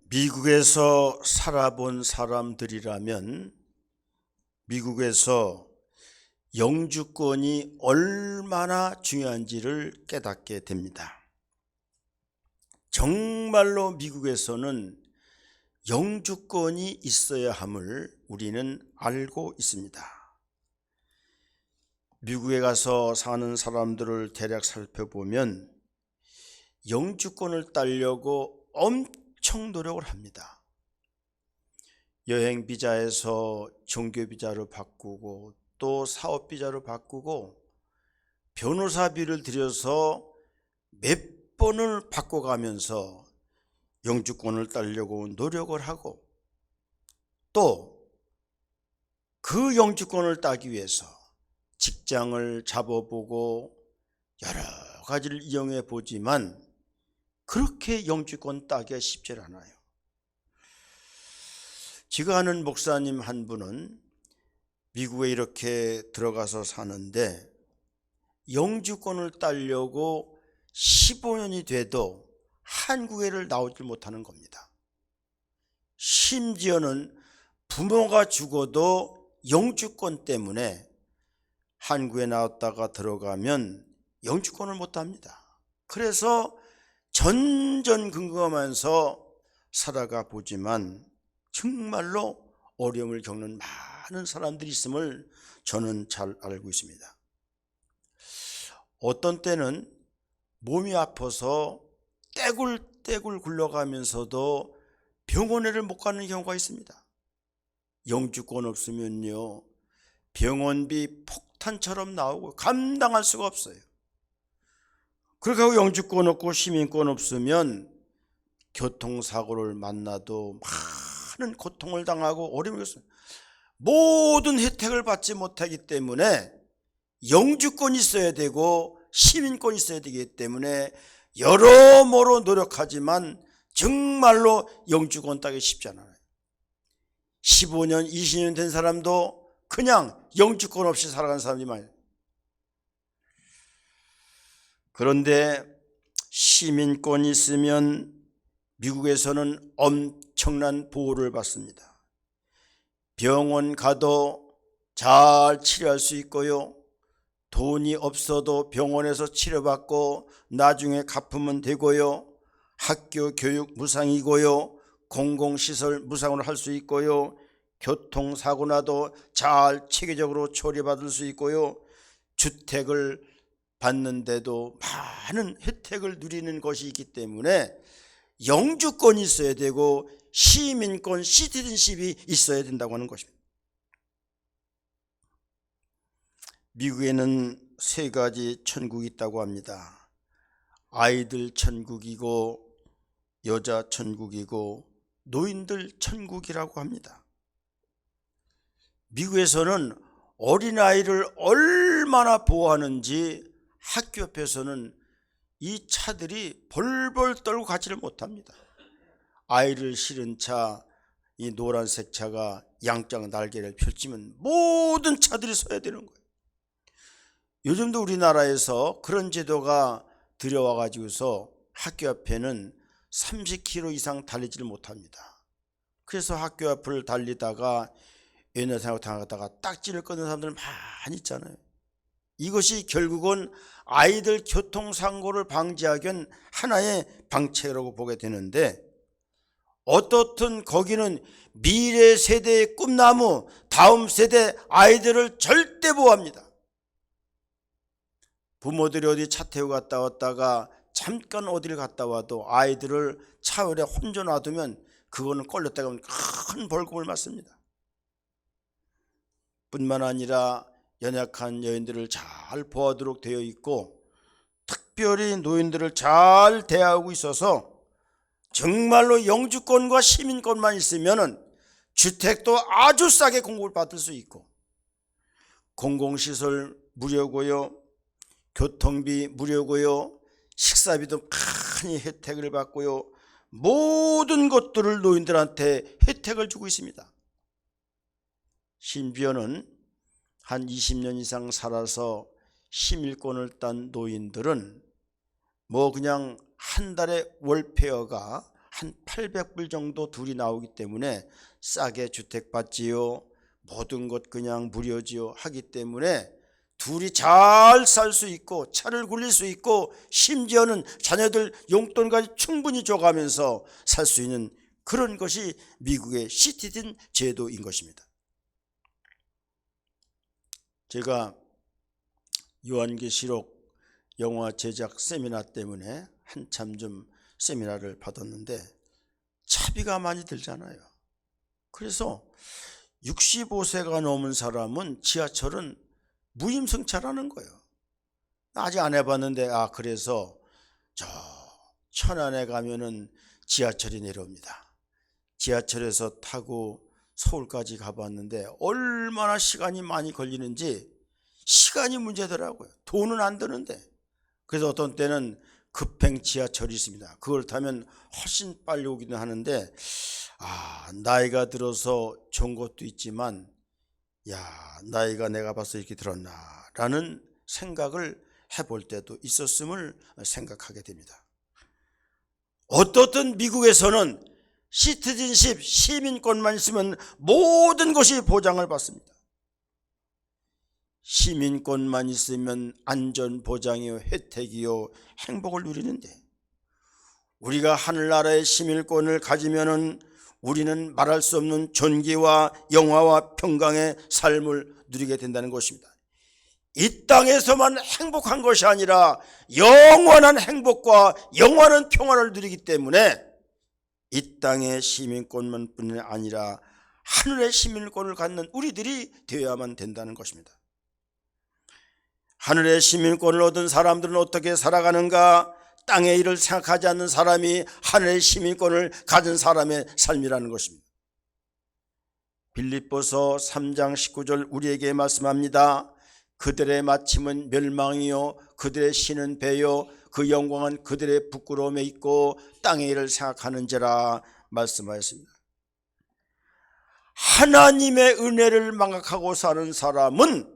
미국에서 살아본 사람들이라면 미국에서 영주권이 얼마나 중요한지를 깨닫게 됩니다. 정말로 미국에서는 영주권이 있어야 함을 우리는 알고 있습니다. 미국에 가서 사는 사람들을 대략 살펴보면 영주권을 따려고 엄청 노력을 합니다. 여행 비자에서 종교 비자로 바꾸고 또 사업 비자로 바꾸고 변호사비를 들여서 몇 번을 바꿔가면서 영주권을 따려고 노력을 하고 또 그 영주권을 따기 위해서 직장을 잡아보고 여러 가지를 이용해 보지만 그렇게 영주권 따기가 쉽지 않아요. 제가 아는 목사님 한 분은 미국에 이렇게 들어가서 사는데 영주권을 따려고 15년이 돼도 한국에를 나오질 못하는 겁니다. 심지어는 부모가 죽어도 영주권 때문에 한국에 나왔다가 들어가면 영주권을 못 합니다. 그래서 전전긍긍하면서 살아가 보지만 정말로 어려움을 겪는 많은 사람들이 있음을 저는 잘 알고 있습니다. 어떤 때는 몸이 아파서 떼굴떼굴 굴러가면서도 병원에를 못 가는 경우가 있습니다. 영주권 없으면요 병원비 폭탄처럼 나오고 감당할 수가 없어요. 그렇게 하고 영주권 없고 시민권 없으면 교통사고를 만나도 많은 고통을 당하고 어려움을 겪습니다. 모든 혜택을 받지 못하기 때문에 영주권이 있어야 되고 시민권이 있어야 되기 때문에 여러모로 노력하지만 정말로 영주권 따기 쉽지 않아요. 15년, 20년 된 사람도 그냥 영주권 없이 살아가는 사람이 많아요. 그런데 시민권이 있으면 미국에서는 엄청난 보호를 받습니다. 병원 가도 잘 치료할 수 있고요. 돈이 없어도 병원에서 치료받고 나중에 갚으면 되고요. 학교 교육 무상이고요. 공공시설 무상으로 할 수 있고요. 교통사고 나도 잘 체계적으로 처리받을 수 있고요. 주택을 받는데도 많은 혜택을 누리는 것이 있기 때문에 영주권이 있어야 되고 시민권, 시티즌십이 있어야 된다고 하는 것입니다. 미국에는 세 가지 천국이 있다고 합니다. 아이들 천국이고 여자 천국이고 노인들 천국이라고 합니다. 미국에서는 어린아이를 얼마나 보호하는지 학교 옆에서는 이 차들이 벌벌 떨고 가지를 못합니다. 아이를 실은 차, 이 노란색 차가 양쪽 날개를 펼치면 모든 차들이 서야 되는 거예요. 요즘도 우리나라에서 그런 제도가 들여와 가지고서 학교 앞에는 30km 이상 달리지를 못합니다. 그래서 학교 앞을 달리다가 연애사고 당하다가 딱지를 끊는 사람들 많이 있잖아요. 이것이 결국은 아이들 교통사고를 방지하기 위한 하나의 방책이라고 보게 되는데 어떻든 거기는 미래 세대의 꿈나무, 다음 세대 아이들을 절대 보호합니다. 부모들이 어디 차 태우고 갔다 왔다가 잠깐 어디를 갔다 와도 아이들을 차 안에 혼자 놔두면 그거는 걸렸다가 하면 큰 벌금을 맞습니다. 뿐만 아니라 연약한 여인들을 잘 보호하도록 되어 있고 특별히 노인들을 잘 대하고 있어서 정말로 영주권과 시민권만 있으면 주택도 아주 싸게 공급을 받을 수 있고 공공시설 무료고요. 교통비 무료고요. 식사비도 많이 혜택을 받고요. 모든 것들을 노인들한테 혜택을 주고 있습니다. 심지어는 한 20년 이상 살아서 시민권을 딴 노인들은 뭐 그냥 한 달에 월페어가 한 800불 정도 둘이 나오기 때문에 싸게 주택받지요. 모든 것 그냥 무료지요. 하기 때문에 둘이 잘 살 수 있고 차를 굴릴 수 있고 심지어는 자녀들 용돈까지 충분히 줘가면서 살 수 있는 그런 것이 미국의 시티즌 제도인 것입니다. 제가 요한계시록 영화 제작 세미나 때문에 한참 좀 세미나를 받았는데 차비가 많이 들잖아요. 그래서 65세가 넘은 사람은 지하철은 무임승차라는 거예요. 아직 안 해봤는데 그래서 저 천안에 가면은 지하철이 내려옵니다. 지하철에서 타고 서울까지 가봤는데 얼마나 시간이 많이 걸리는지 시간이 문제더라고요. 돈은 안 드는데. 그래서 어떤 때는 급행 지하철이 있습니다. 그걸 타면 훨씬 빨리 오기는 하는데 나이가 들어서 좋은 것도 있지만 나이가 내가 봐서 이렇게 들었나 라는 생각을 해볼 때도 있었음을 생각하게 됩니다. 어떻든 미국에서는 시티즌십 시민권만 있으면 모든 것이 보장을 받습니다. 시민권만 있으면 안전보장이요 혜택이요 행복을 누리는데 우리가 하늘나라의 시민권을 가지면은 우리는 말할 수 없는 존귀와 영화와 평강의 삶을 누리게 된다는 것입니다. 이 땅에서만 행복한 것이 아니라 영원한 행복과 영원한 평화를 누리기 때문에 이 땅의 시민권만 뿐이 아니라 하늘의 시민권을 갖는 우리들이 되어야만 된다는 것입니다. 하늘의 시민권을 얻은 사람들은 어떻게 살아가는가? 땅의 일을 생각하지 않는 사람이 하늘의 시민권을 가진 사람의 삶이라는 것입니다. 빌립보서 3장 19절 우리에게 말씀합니다. 그들의 마침은 멸망이요 그들의 신은 배요 그 영광은 그들의 부끄러움에 있고 땅의 일을 생각하는지라 말씀하였습니다. 하나님의 은혜를 망각하고 사는 사람은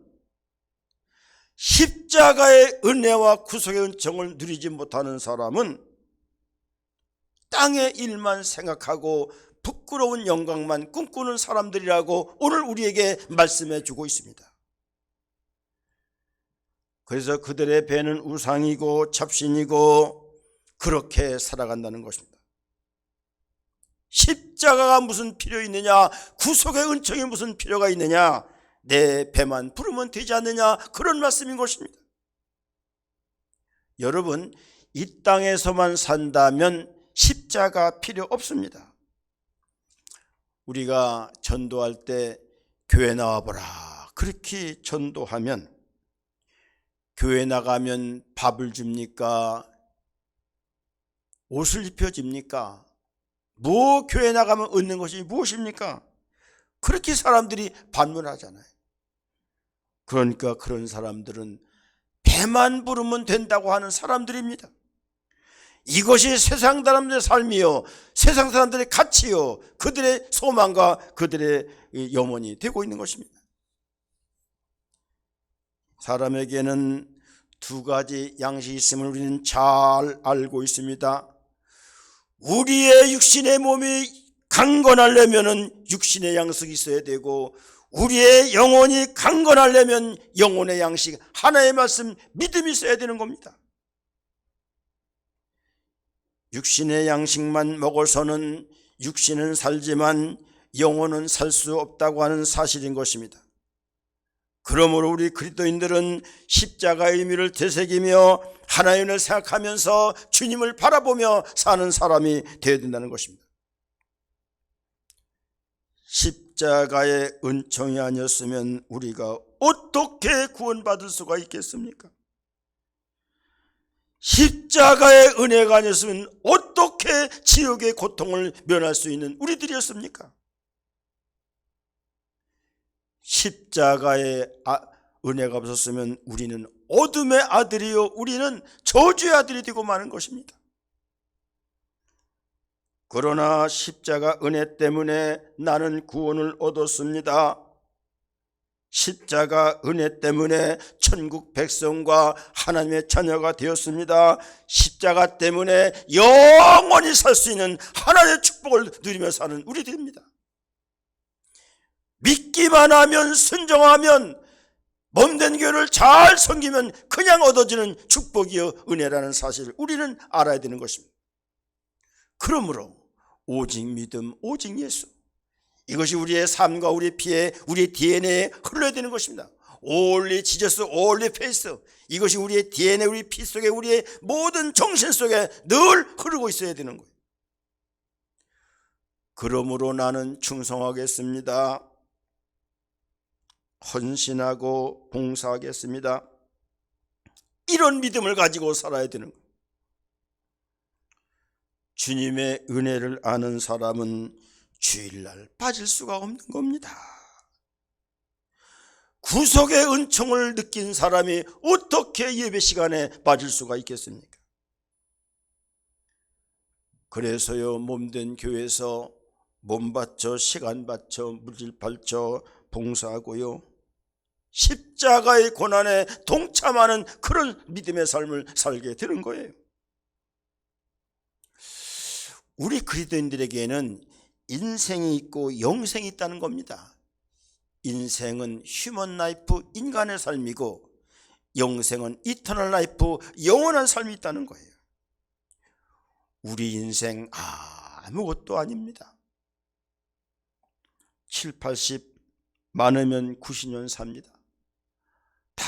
십자가의 은혜와 구속의 은총을 누리지 못하는 사람은 땅의 일만 생각하고 부끄러운 영광만 꿈꾸는 사람들이라고 오늘 우리에게 말씀해 주고 있습니다. 그래서 그들의 배는 우상이고 잡신이고 그렇게 살아간다는 것입니다. 십자가가 무슨 필요 있느냐? 구속의 은총이 무슨 필요가 있느냐? 내 배만 부르면 되지 않느냐? 그런 말씀인 것입니다. 여러분, 이 땅에서만 산다면 십자가 필요 없습니다. 우리가 전도할 때 교회 나와보라 그렇게 전도하면 교회 나가면 밥을 줍니까? 옷을 입혀줍니까? 교회 나가면 얻는 것이 무엇입니까? 그렇게 사람들이 반문하잖아요. 그러니까 그런 사람들은 배만 부르면 된다고 하는 사람들입니다. 이것이 세상 사람들의 삶이요 세상 사람들의 가치요 그들의 소망과 그들의 염원이 되고 있는 것입니다. 사람에게는 두 가지 양식이 있음을 우리는 잘 알고 있습니다. 우리의 육신의 몸이 강건하려면 육신의 양식이 있어야 되고 우리의 영혼이 강건하려면 영혼의 양식 하나의 말씀 믿음이 있어야 되는 겁니다. 육신의 양식만 먹어서는 육신은 살지만 영혼은 살 수 없다고 하는 사실인 것입니다. 그러므로 우리 그리스도인들은 십자가의 의미를 되새기며 하나님을 생각하면서 주님을 바라보며 사는 사람이 되어야 된다는 것입니다. 십자가의 은총이 아니었으면 우리가 어떻게 구원받을 수가 있겠습니까? 십자가의 은혜가 아니었으면 어떻게 지옥의 고통을 면할 수 있는 우리들이었습니까? 십자가의 은혜가 없었으면 우리는 어둠의 아들이요 우리는 저주의 아들이 되고 마는 것입니다. 그러나 십자가 은혜 때문에 나는 구원을 얻었습니다. 십자가 은혜 때문에 천국 백성과 하나님의 자녀가 되었습니다. 십자가 때문에 영원히 살 수 있는 하나님의 축복을 누리며 사는 우리들입니다. 믿기만 하면, 순종하면, 몸된 교회를 잘 섬기면 그냥 얻어지는 축복이요 은혜라는 사실을 우리는 알아야 되는 것입니다. 그러므로 오직 믿음, 오직 예수, 이것이 우리의 삶과 우리의 피에, 우리의 DNA에 흘러야 되는 것입니다. Only Jesus, only faith, 이것이 우리의 DNA, 우리 피 속에, 우리의 모든 정신 속에 늘 흐르고 있어야 되는 거예요. 그러므로 나는 충성하겠습니다. 헌신하고 봉사하겠습니다. 이런 믿음을 가지고 살아야 되는 거예요. 주님의 은혜를 아는 사람은 주일날 빠질 수가 없는 겁니다. 구속의 은총을 느낀 사람이 어떻게 예배 시간에 빠질 수가 있겠습니까? 그래서요, 몸된 교회에서 몸 바쳐, 시간 바쳐, 물질 바쳐 봉사하고요, 십자가의 고난에 동참하는 그런 믿음의 삶을 살게 되는 거예요. 우리 그리스도인들에게는 인생이 있고 영생이 있다는 겁니다. 인생은 휴먼 라이프, 인간의 삶이고, 영생은 이터널 라이프, 영원한 삶이 있다는 거예요. 우리 인생 아무것도 아닙니다. 7, 80, 많으면 90년 삽니다. 다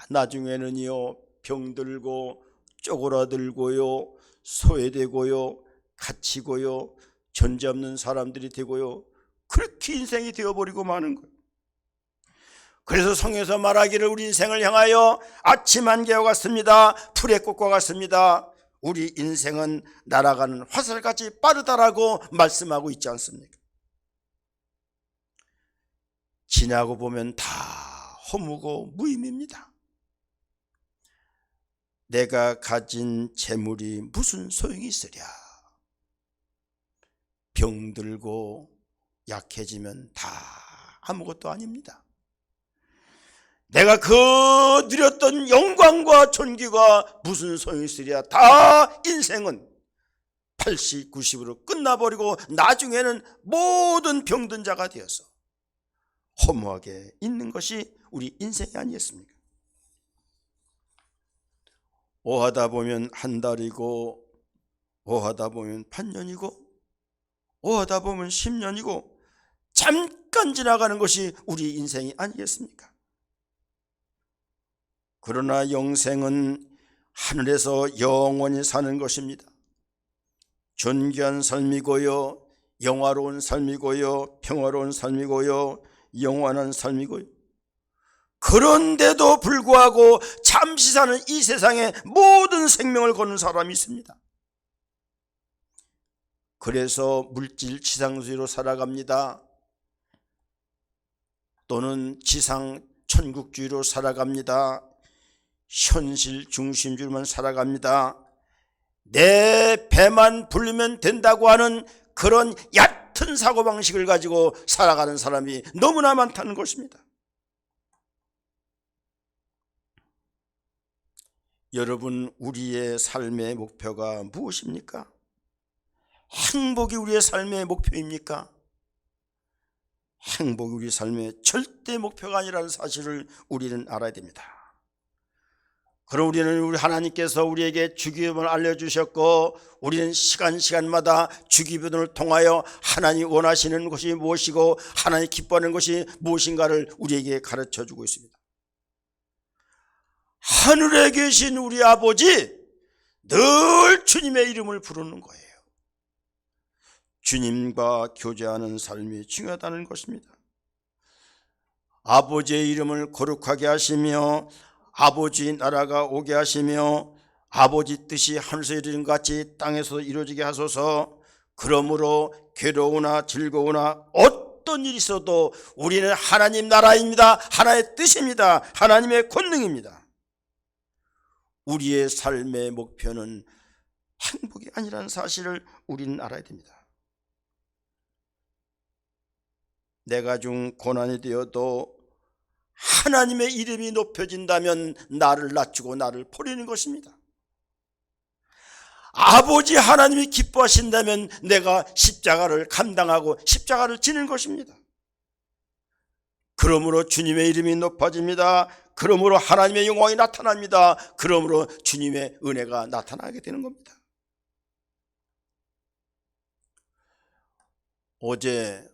나중에는요, 병들고 쪼그라들고요, 소외되고요, 갇히고요, 존재 없는 사람들이 되고요, 그렇게 인생이 되어버리고 마는 거예요. 그래서 성경에서 말하기를 우리 인생을 향하여 아침 안개와 같습니다, 풀의 꽃과 같습니다, 우리 인생은 날아가는 화살같이 빠르다라고 말씀하고 있지 않습니까? 지나고 보면 다 허무고 무의미입니다. 내가 가진 재물이 무슨 소용이 있으랴. 병들고 약해지면 다 아무것도 아닙니다. 내가 그 누렸던 영광과 존귀가 무슨 소용이 있으랴. 다 인생은 80, 90으로 끝나버리고 나중에는 모든 병든 자가 되어서 허무하게 있는 것이 우리 인생이 아니겠습니까? 오하다 보면 한 달이고, 오하다 보면 반년이고, 오하다 보면 10년이고, 잠깐 지나가는 것이 우리 인생이 아니겠습니까? 그러나 영생은 하늘에서 영원히 사는 것입니다. 존귀한 삶이고요, 영화로운 삶이고요, 평화로운 삶이고요, 영원한 삶이고요. 그런데도 불구하고 잠시 사는 이 세상에 모든 생명을 거는 사람이 있습니다. 그래서 물질 지상주의로 살아갑니다. 또는 지상 천국주의로 살아갑니다. 현실 중심주의로만 살아갑니다. 내 배만 불리면 된다고 하는 그런 얕은 사고방식을 가지고 살아가는 사람이 너무나 많다는 것입니다. 여러분, 우리의 삶의 목표가 무엇입니까? 행복이 우리의 삶의 목표입니까? 행복이 우리 삶의 절대 목표가 아니라는 사실을 우리는 알아야 됩니다. 그럼 우리 하나님께서 우리에게 주기도문을 알려주셨고, 우리는 시간마다 주기도문을 통하여 하나님 원하시는 것이 무엇이고 하나님 기뻐하는 것이 무엇인가를 우리에게 가르쳐주고 있습니다. 하늘에 계신 우리 아버지, 늘 주님의 이름을 부르는 거예요. 주님과 교제하는 삶이 중요하다는 것입니다. 아버지의 이름을 거룩하게 하시며 아버지 나라가 오게 하시며 아버지 뜻이 하늘에서 이루어진 것 같이 땅에서 이루어지게 하소서. 그러므로 괴로우나 즐거우나 어떤 일이 있어도 우리는 하나님 나라입니다. 하나님의 뜻입니다. 하나님의 권능입니다. 우리의 삶의 목표는 행복이 아니라는 사실을 우리는 알아야 됩니다. 내가 중 고난이 되어도 하나님의 이름이 높여진다면 나를 낮추고 나를 버리는 것입니다. 아버지 하나님이 기뻐하신다면 내가 십자가를 감당하고 십자가를 지는 것입니다. 그러므로 주님의 이름이 높아집니다. 그러므로 하나님의 영광이 나타납니다. 그러므로 주님의 은혜가 나타나게 되는 겁니다. 어제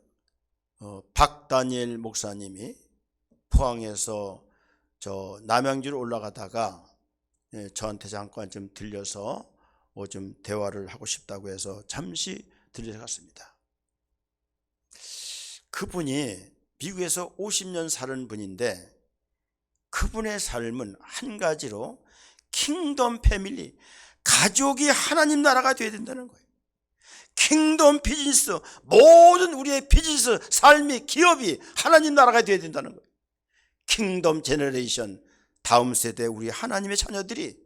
박다니엘 목사님이 포항에서 남양주로 올라가다가 저한테 잠깐 좀 들려서 좀 대화를 하고 싶다고 해서 잠시 들려갔습니다. 그분이 미국에서 50년 사는 분인데 그분의 삶은 한 가지로 킹덤 패밀리, 가족이 하나님 나라가 되어야 된다는 거예요. 킹덤 비즈니스, 모든 우리의 비즈니스, 삶이, 기업이 하나님 나라가 되어야 된다는 거예요. 킹덤 제너레이션, 다음 세대 우리 하나님의 자녀들이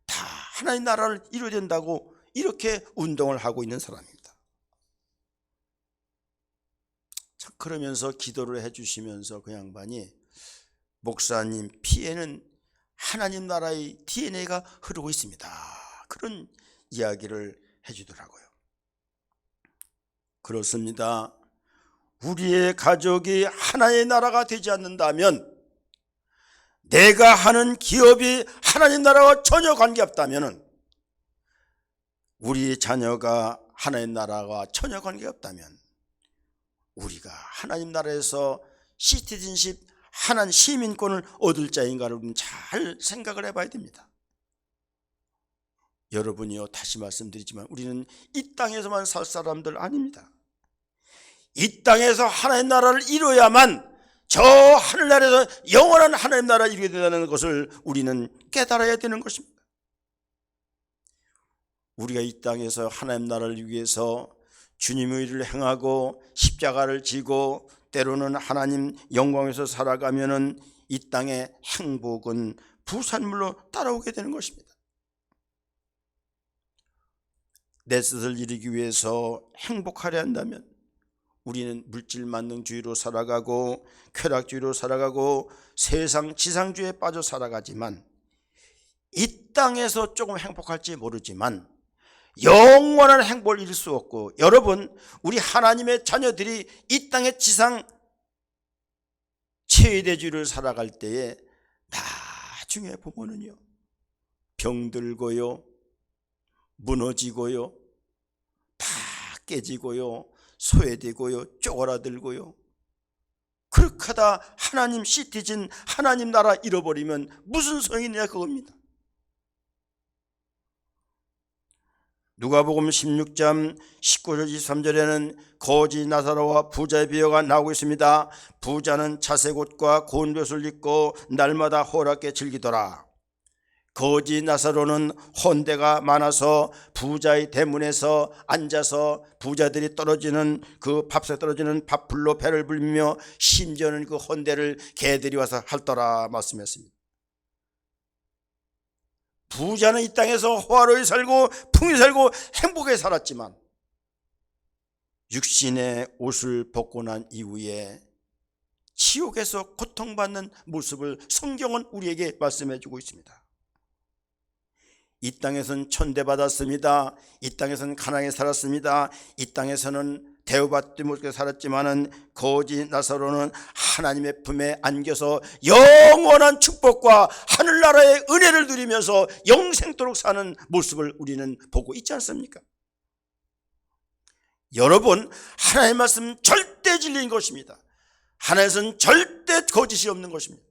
다 하나님 나라를 이루어야 된다고 이렇게 운동을 하고 있는 사람입니다. 자, 그러면서 기도를 해주시면서 그 양반이 목사님 피에는 하나님 나라의 DNA가 흐르고 있습니다. 그런 이야기를 해주더라고요. 그렇습니다. 우리의 가족이 하나의 나라가 되지 않는다면, 내가 하는 기업이 하나님 나라와 전혀 관계없다면, 우리 자녀가 하나님 나라와 전혀 관계없다면 우리가 하나님 나라에서 시티즌십, 하나님 시민권을 얻을 자인가를 우리는 잘 생각을 해봐야 됩니다. 여러분이요, 다시 말씀드리지만 우리는 이 땅에서만 살 사람들 아닙니다. 이 땅에서 하나님 나라를 이루어야만 저 하늘나라에서 영원한 하나님 나라를 이루게 된다는 것을 우리는 깨달아야 되는 것입니다. 우리가 이 땅에서 하나님 나라를 위해서 주님의 일을 행하고 십자가를 지고 때로는 하나님 영광에서 살아가면은 이 땅의 행복은 부산물로 따라오게 되는 것입니다. 내 뜻을 이루기 위해서 행복하려 한다면 우리는 물질 만능주의로 살아가고 쾌락주의로 살아가고 세상 지상주의에 빠져 살아가지만, 이 땅에서 조금 행복할지 모르지만 영원한 행복을 이룰 수 없고, 여러분, 우리 하나님의 자녀들이 이 땅의 지상 최대주의를 살아갈 때에 나중에 보면은요, 병들고요, 무너지고요, 다 깨지고요, 소외되고요, 쪼그라들고요, 그렇게 하다 하나님 시티즌, 하나님 나라 잃어버리면 무슨 소용이 있냐, 그겁니다. 누가복음 16장 19절 23절에는 거지 나사로와 부자의 비유가 나오고 있습니다. 부자는 자색 옷과 고운 벼슬을 입고 날마다 호락게 즐기더라. 거지 나사로는 혼대가 많아서 부자의 대문에서 앉아서 부자들이 떨어지는 그 밥새 떨어지는 밥풀로 배를 불리며 심지어는 그 혼대를 개들이 와서 핥더라 말씀했습니다. 부자는 이 땅에서 호화로이 살고 풍요히 살고 행복하게 살았지만 육신의 옷을 벗고 난 이후에 지옥에서 고통받는 모습을 성경은 우리에게 말씀해 주고 있습니다. 이 땅에서는 천대받았습니다. 이 땅에서는 가난하게 살았습니다. 이 땅에서는 대우받지 못하게 살았지만은 거지 나사로는 하나님의 품에 안겨서 영원한 축복과 하늘나라의 은혜를 누리면서 영생토록 사는 모습을 우리는 보고 있지 않습니까? 여러분, 하나님의 말씀은 절대 진리인 것입니다. 하나님은 절대 거짓이 없는 것입니다.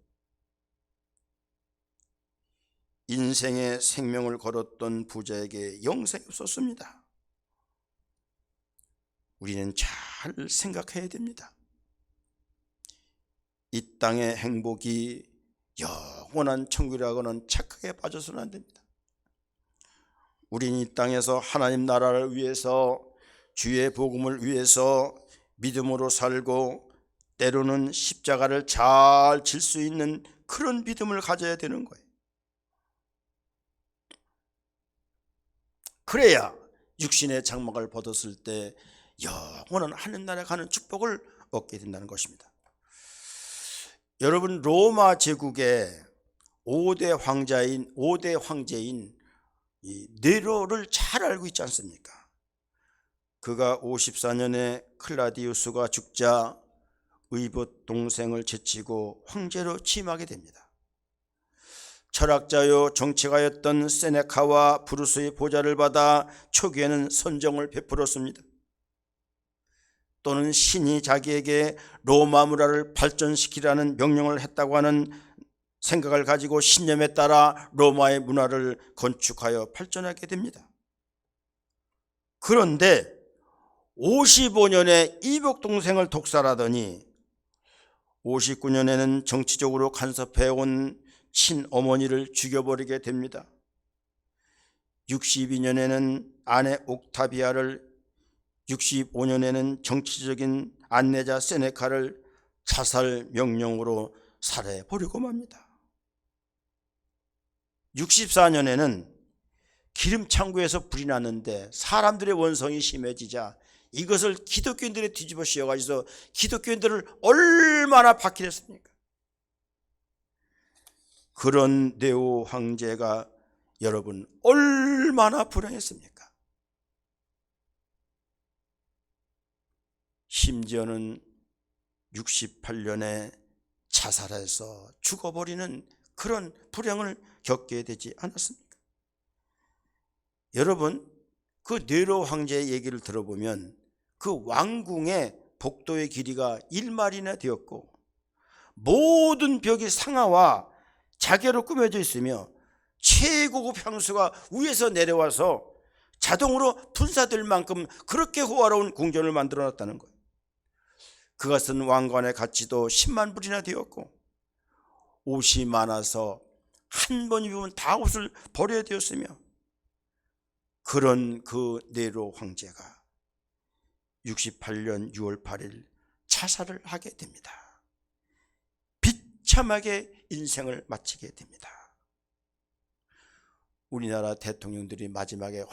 인생의 생명을 걸었던 부자에게 영생이 없었습니다. 우리는 잘 생각해야 됩니다. 이 땅의 행복이 영원한 천국이라고는 착각에 빠져서는 안 됩니다. 우리는 이 땅에서 하나님 나라를 위해서, 주의 복음을 위해서 믿음으로 살고 때로는 십자가를 잘 질 수 있는 그런 믿음을 가져야 되는 거예요. 그래야 육신의 장막을 벗었을 때 영원한 하늘나라에 가는 축복을 얻게 된다는 것입니다. 여러분, 로마 제국의 5대 황제인 이 네로를 잘 알고 있지 않습니까? 그가 54년에 클라디우스가 죽자 의붓 동생을 제치고 황제로 취임하게 됩니다. 철학자요 정치가였던 세네카와 브루스의 보좌를 받아 초기에는 선정을 베풀었습니다. 또는 신이 자기에게 로마 문화를 발전시키라는 명령을 했다고 하는 생각을 가지고 신념에 따라 로마의 문화를 건축하여 발전하게 됩니다. 그런데 55년에 이복 동생을 독살하더니 59년에는 정치적으로 간섭해온 친어머니를 죽여버리게 됩니다. 62년에는 아내 옥타비아를, 65년에는 정치적인 안내자 세네카를 자살 명령으로 살해버리고 맙니다. 64년에는 기름창고에서 불이 났는데 사람들의 원성이 심해지자 이것을 기독교인들이 뒤집어 씌워가지고 기독교인들을 얼마나 박해했습니까? 그런 네오 황제가 여러분 얼마나 불행했습니까? 심지어는 68년에 자살해서 죽어버리는 그런 불행을 겪게 되지 않았습니까? 여러분, 그 네로 황제의 얘기를 들어보면 그 왕궁의 복도의 길이가 1마일이나 되었고 모든 벽이 상아와 자개로 꾸며져 있으며 최고급 향수가 위에서 내려와서 자동으로 분사될 만큼 그렇게 호화로운 궁전을 만들어 놨다는 거예요. 그가 쓴 왕관의 가치도 10만 불이나 되었고 옷이 많아서 한 번 입으면 다 옷을 버려야 되었으며 그런 그 네로 황제가 68년 6월 8일 자살을 하게 됩니다. 비참하게 인생을 마치게 됩니다. 우리나라 대통령들이 마지막에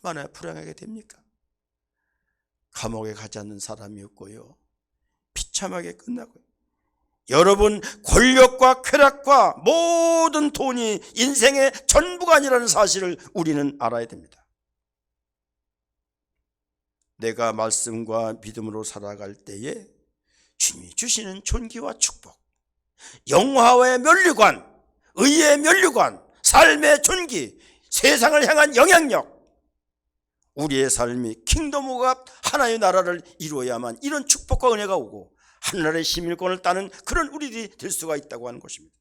얼마나 불행하게 됩니까? 감옥에 가지 않는 사람이었고요, 비참하게 끝나고요. 여러분, 권력과 쾌락과 모든 돈이 인생의 전부가 아니라는 사실을 우리는 알아야 됩니다. 내가 말씀과 믿음으로 살아갈 때에 주님이 주시는 존귀와 축복, 영화의 면류관, 의의 면류관, 삶의 존귀, 세상을 향한 영향력, 우리의 삶이 킹덤 오브 하나의 나라를 이루어야만 이런 축복과 은혜가 오고 하늘나라의 시민권을 따는 그런 우리들이 될 수가 있다고 하는 것입니다.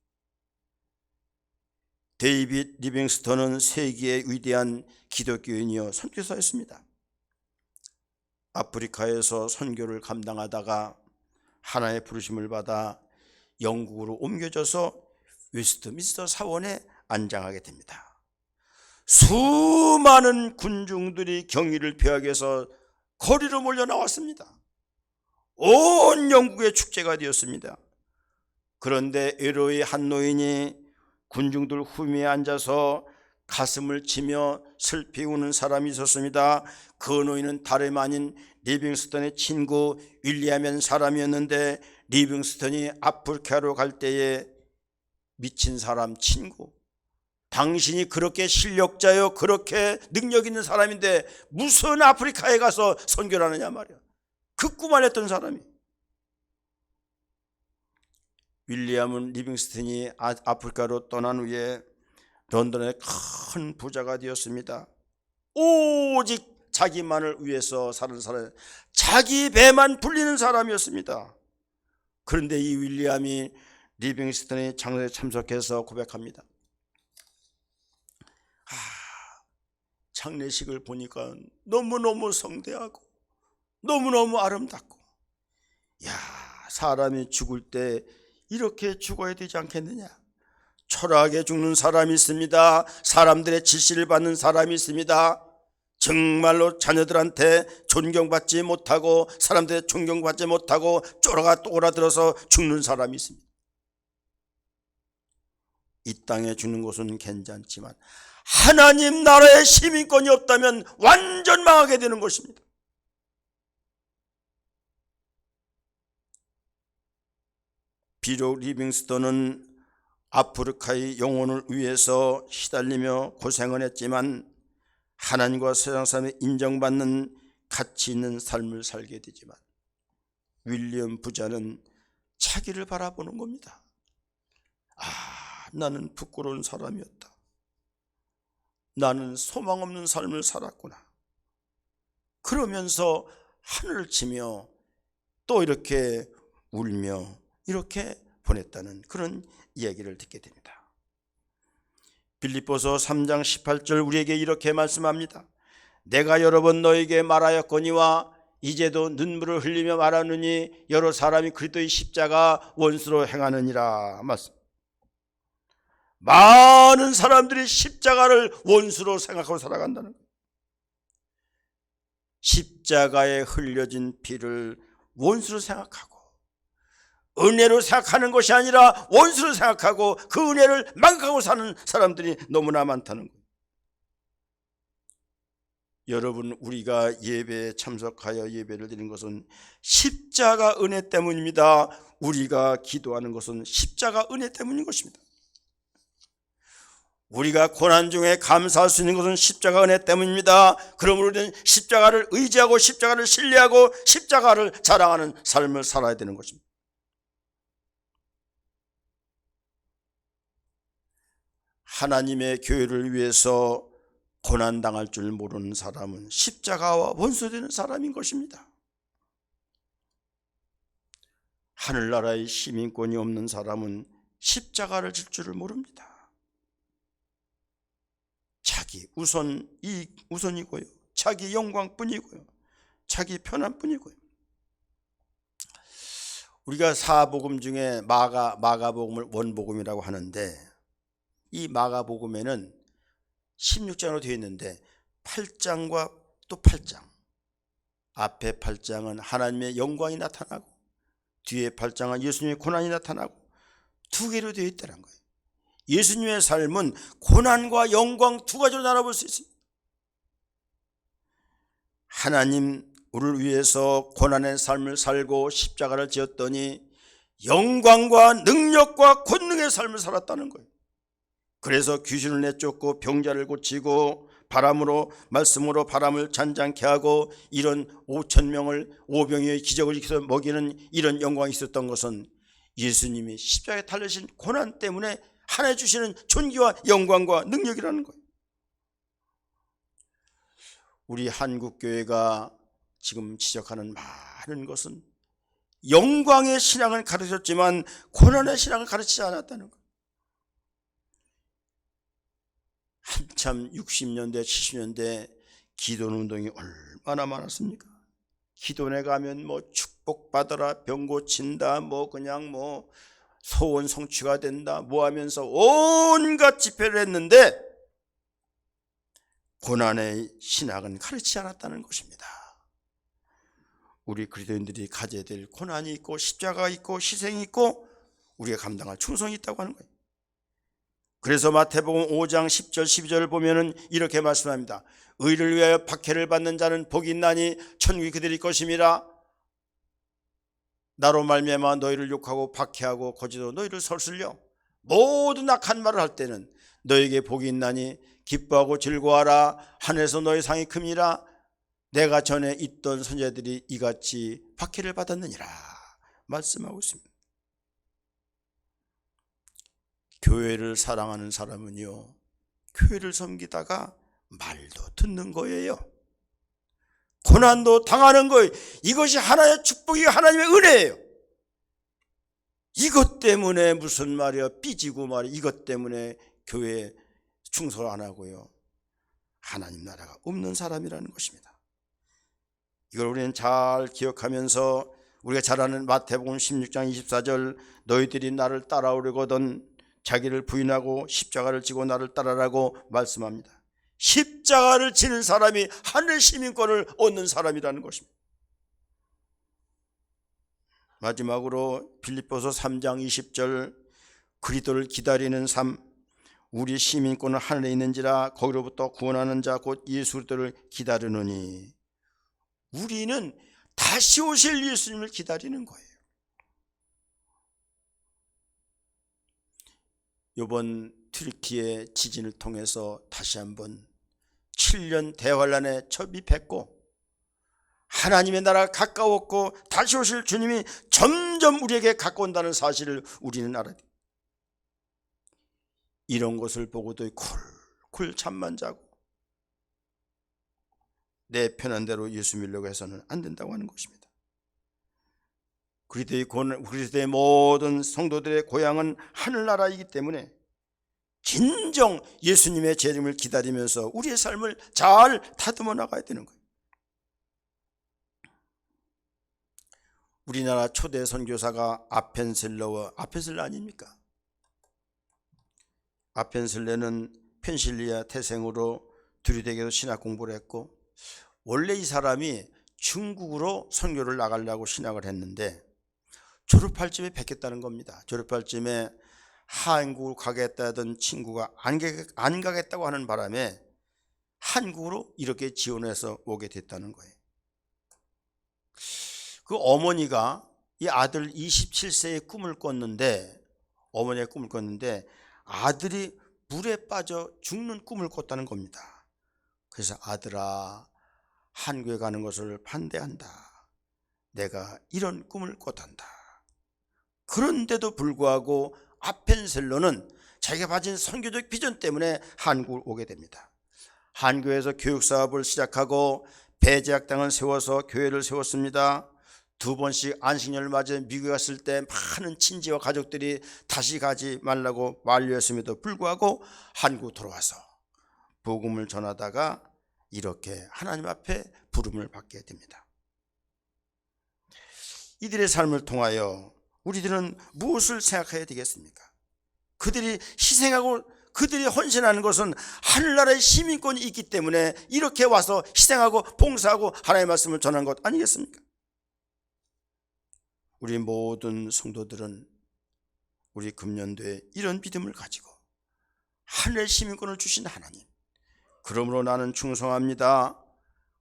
데이빗 리빙스턴은 세계의 위대한 기독교인이요 선교사였습니다. 아프리카에서 선교를 감당하다가 하나의 부르심을 받아 영국으로 옮겨져서 웨스트민스터 사원에 안장하게 됩니다. 수많은 군중들이 경의를 표하기 위해서 거리로 몰려 나왔습니다. 온 영국의 축제가 되었습니다. 그런데 에로의 한 노인이 군중들 후미에 앉아서 가슴을 치며 슬피 우는 사람이 있었습니다. 그 노인은 다름 아닌 리빙스턴의 친구 윌리엄이라는 사람이었는데, 리빙스턴이 아프리카로 갈 때에 미친 사람 친구, 당신이 그렇게 실력자요 그렇게 능력 있는 사람인데 무슨 아프리카에 가서 선교를 하느냐 말이야. 그 꿈을 했던 사람이. 윌리엄은 리빙스턴이 아프리카로 떠난 후에 런던의 큰 부자가 되었습니다. 오직 자기만을 위해서 사는 사람, 자기 배만 불리는 사람이었습니다. 그런데 이 윌리엄이 리빙스턴의 장례에 참석해서 고백합니다. 장례식을 보니까 너무너무 성대하고 너무너무 아름답고, 사람이 죽을 때 이렇게 죽어야 되지 않겠느냐. 초라하게 죽는 사람이 있습니다. 사람들의 질시를 받는 사람이 있습니다. 정말로 자녀들한테 존경받지 못하고 사람들의 존경받지 못하고 쪼그라들어서 죽는 사람이 있습니다. 이 땅에 죽는 것은 괜찮지만 하나님 나라의 시민권이 없다면 완전 망하게 되는 것입니다. 비록 리빙스턴은 아프리카의 영혼을 위해서 시달리며 고생을 했지만 하나님과 세상 사람이 인정받는 가치 있는 삶을 살게 되지만 윌리엄 부자는 자기를 바라보는 겁니다. 나는 부끄러운 사람이었다. 나는 소망 없는 삶을 살았구나. 그러면서 하늘을 치며 또 이렇게 울며 이렇게 보냈다는 그런 이야기를 듣게 됩니다. 빌립보서 3장 18절 우리에게 이렇게 말씀합니다. 내가 여러 번 너에게 말하였거니와 이제도 눈물을 흘리며 말하느니 여러 사람이 그리스도의 십자가 원수로 행하느니라. 말씀. 많은 사람들이 십자가를 원수로 생각하고 살아간다는 거예요. 십자가에 흘려진 피를 원수로 생각하고 은혜로 생각하는 것이 아니라 원수로 생각하고 그 은혜를 망각하고 사는 사람들이 너무나 많다는 거예요. 여러분, 우리가 예배에 참석하여 예배를 드리는 것은 십자가 은혜 때문입니다. 우리가 기도하는 것은 십자가 은혜 때문인 것입니다. 우리가 고난 중에 감사할 수 있는 것은 십자가 은혜 때문입니다. 그러므로 우리는 십자가를 의지하고 십자가를 신뢰하고 십자가를 자랑하는 삶을 살아야 되는 것입니다. 하나님의 교회를 위해서 고난당할 줄 모르는 사람은 십자가와 원수되는 사람인 것입니다. 하늘나라의 시민권이 없는 사람은 십자가를 질 줄을 모릅니다. 자기 우선이고요. 자기 영광뿐이고요. 자기 편안뿐이고요. 우리가 사복음 중에 마가복음을 원복음이라고 하는데 이 마가복음에는 16장으로 되어 있는데 8장과 또 8장, 앞에 8장은 하나님의 영광이 나타나고 뒤에 8장은 예수님의 고난이 나타나고 두 개로 되어 있다는 거예요. 예수님의 삶은 고난과 영광 두 가지로 나눠볼 수 있습니다. 하나님 우리를 위해서 고난의 삶을 살고 십자가를 지었더니 영광과 능력과 권능의 삶을 살았다는 거예요. 그래서 귀신을 내쫓고 병자를 고치고 말씀으로 바람을 잔잔케 하고 이런 5,000명을 오병이어의 기적을 일으켜서 먹이는 이런 영광이 있었던 것은 예수님이 십자가에 달리신 고난 때문에 하나님 주시는 존귀와 영광과 능력이라는 거예요. 우리 한국교회가 지금 지적하는 많은 것은 영광의 신앙을 가르쳤지만 고난의 신앙을 가르치지 않았다는 거예요. 한참 60년대 70년대 기도운동이 얼마나 많았습니까? 기도원에 가면 뭐 축복받아라, 병 고친다, 그냥 소원 성취가 된다 하면서 온갖 집회를 했는데 고난의 신학은 가르치지 않았다는 것입니다. 우리 그리스도인들이 가져야 될 고난이 있고 십자가가 있고 희생이 있고 우리가 감당할 충성이 있다고 하는 거예요. 그래서 마태복음 5장 10절 12절을 보면은 이렇게 말씀합니다. 의를 위하여 박해를 받는 자는 복이 있나니 천국이 그들의 것임이라. 나로 말미암아 너희를 욕하고 박해하고 거짓으로 너희를 설슬려 모든 악한 말을 할 때는 너에게 복이 있나니 기뻐하고 즐거워하라. 하늘에서 너희 상이 큼이라. 내가 전에 있던 선지자들이 이같이 박해를 받았느니라 말씀하고 있습니다. 교회를 사랑하는 사람은요, 교회를 섬기다가 말도 듣는 거예요. 고난도 당하는 거예요. 이것이 하나님의 축복이 하나님의 은혜예요. 이것 때문에 무슨 말이야, 삐지고 말이야. 이것 때문에 교회에 충성을 안 하고요, 하나님 나라가 없는 사람이라는 것입니다. 이걸 우리는 잘 기억하면서 우리가 잘 아는 마태복음 16장 24절 너희들이 나를 따라오려거든 자기를 부인하고 십자가를 지고 나를 따르라고 말씀합니다. 십자가를 지는 사람이 하늘 시민권을 얻는 사람이라는 것입니다. 마지막으로 빌립보서 3장 20절 그리스도를 기다리는 삶, 우리 시민권은 하늘에 있는지라 거기로부터 구원하는 자 곧 예수 그리스도를 기다리느니. 우리는 다시 오실 예수님을 기다리는 거예요. 이번 튀르키예 지진을 통해서 다시 한번 7년 대환란에 처입했고 하나님의 나라가 가까웠고 다시 오실 주님이 점점 우리에게 가까운다는 사실을 우리는 알아야 돼. 이런 것을 보고도 쿨쿨 잠만 자고 내 편한 대로 예수 믿으려고 해서는 안 된다고 하는 것입니다. 그리스도의 모든 성도들의 고향은 하늘나라이기 때문에 진정 예수님의 재림을 기다리면서 우리의 삶을 잘 다듬어 나가야 되는 거예요. 우리나라 초대 선교사가 아펜셀러 아닙니까? 아펜셀러는 펜실리아 태생으로 두리대교에서 신학 공부를 했고 원래 이 사람이 중국으로 선교를 나가려고 신학을 했는데 졸업할 쯤에 뵙겠다는 겁니다. 졸업할 쯤에 한국을 가겠다던 친구가 안 가겠다고 하는 바람에 한국으로 이렇게 지원해서 오게 됐다는 거예요. 그 어머니가 이 아들 27세의 꿈을 꿨는데 어머니의 꿈을 꿨는데 아들이 물에 빠져 죽는 꿈을 꿨다는 겁니다. 그래서 아들아 한국에 가는 것을 반대한다. 내가 이런 꿈을 꿨단다. 그런데도 불구하고 아펜셀로는 자기가 가진 선교적 비전 때문에 한국을 오게 됩니다. 한교에서 교육사업을 시작하고 배제학당을 세워서 교회를 세웠습니다. 2번씩 안식년을 맞아 미국에 갔을 때 많은 친지와 가족들이 다시 가지 말라고 만류했음에도 불구하고 한국 돌아와서 복음을 전하다가 이렇게 하나님 앞에 부름을 받게 됩니다. 이들의 삶을 통하여 우리들은 무엇을 생각해야 되겠습니까? 그들이 희생하고 그들이 헌신하는 것은 하늘나라의 시민권이 있기 때문에 이렇게 와서 희생하고 봉사하고 하나님의 말씀을 전하는 것 아니겠습니까? 우리 모든 성도들은 우리 금년도에 이런 믿음을 가지고 하늘의 시민권을 주신 하나님, 그러므로 나는 충성합니다.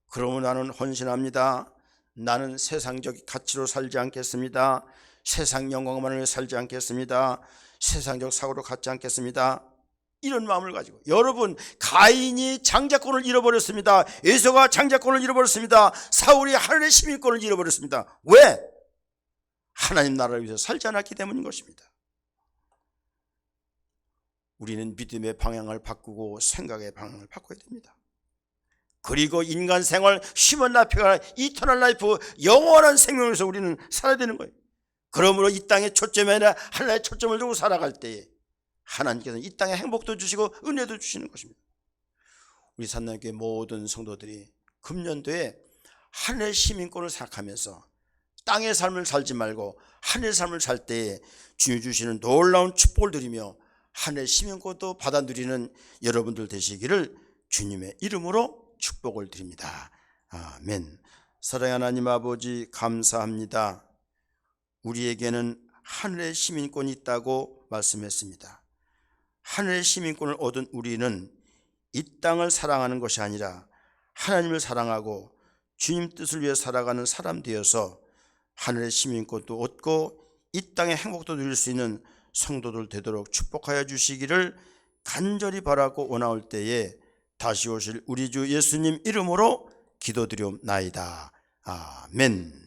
그러므로 나는 헌신합니다. 나는 세상적 가치로 살지 않겠습니다. 세상 영광만을 위해 살지 않겠습니다. 세상적 사고로 갖지 않겠습니다. 이런 마음을 가지고 여러분, 가인이 장자권을 잃어버렸습니다. 에서가 장자권을 잃어버렸습니다. 사울이 하늘의 시민권을 잃어버렸습니다. 왜? 하나님 나라를 위해서 살지 않았기 때문인 것입니다. 우리는 믿음의 방향을 바꾸고 생각의 방향을 바꿔야 됩니다. 그리고 인간 생활, 휴먼 라이프가 이터널 라이프, 영원한 생명을 위해서 우리는 살아야 되는 거예요. 그러므로 이 땅의 초점이 아니라 하나의 초점을 두고 살아갈 때에 하나님께서는 이 땅에 행복도 주시고 은혜도 주시는 것입니다. 우리 산나교회 모든 성도들이 금년도에 하늘의 시민권을 생각하면서 땅의 삶을 살지 말고 하늘의 삶을 살 때에 주님 주시는 놀라운 축복을 드리며 하늘의 시민권도 받아 누리는 여러분들 되시기를 주님의 이름으로 축복을 드립니다. 아멘. 사랑하는 하나님 아버지, 감사합니다. 우리에게는 하늘의 시민권이 있다고 말씀했습니다. 하늘의 시민권을 얻은 우리는 이 땅을 사랑하는 것이 아니라 하나님을 사랑하고 주님 뜻을 위해 살아가는 사람 되어서 하늘의 시민권도 얻고 이 땅의 행복도 누릴 수 있는 성도들 되도록 축복하여 주시기를 간절히 바라고 원하올 때에 다시 오실 우리 주 예수님 이름으로 기도드리옵나이다. 아멘.